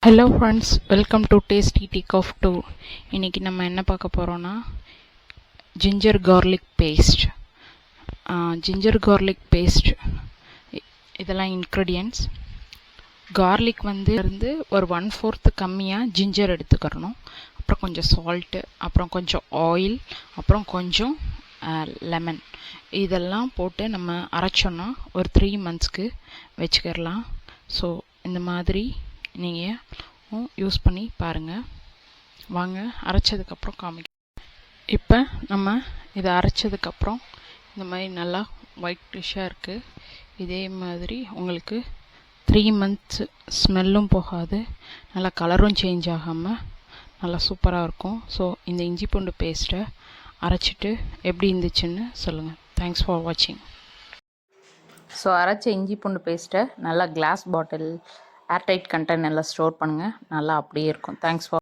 Hello friends, welcome to tasty tea காஃப் 2. இன்றைக்கி நம்ம என்ன பார்க்க போகிறோன்னா ஜிஞ்சர் கார்லிக் பேஸ்ட். இதெல்லாம் இன்க்ரீடியன்ட்ஸ். கார்லிக் இருந்து ஒரு 1/4 கம்மியாக ஜிஞ்சர் எடுத்துக்கிறணும். அப்புறம் கொஞ்சம் சால்ட்டு, அப்புறம் கொஞ்சம் ஆயில், அப்புறம் கொஞ்சம் லெமன். இதெல்லாம் போட்டு நம்ம அரைச்சோன்னா ஒரு 3 monthsக்கு வச்சுக்கிடலாம். ஸோ இந்த மாதிரி நீங்கள் யூஸ் பண்ணி பாருங்கள். வாங்க அரைச்சதுக்கப்புறம் காமிக்க. இப்போ நம்ம இதை அரைச்சதுக்கப்புறம் இந்த மாதிரி நல்லா ஒயிட் டிஷ்ஷாக இருக்குது. இதே மாதிரி உங்களுக்கு 3 months ஸ்மெல்லும் போகாது, நல்லா கலரும் சேஞ்ச் ஆகாமல் நல்லா சூப்பராக இருக்கும். ஸோ இந்த இஞ்சி பூண்டு பேஸ்ட்டை அரைச்சிட்டு எப்படி இருந்துச்சுன்னு சொல்லுங்கள். தேங்க்ஸ் ஃபார் வாட்சிங். ஸோ அரைச்ச இஞ்சி பூண்டு பேஸ்ட்டை நல்லா கிளாஸ் பாட்டில் ஏர்டைட் கண்டெய்னரில் ஸ்டோர் பண்ணுங்கள். நல்லா அப்படியே இருக்கும். Thanks for